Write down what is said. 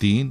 3،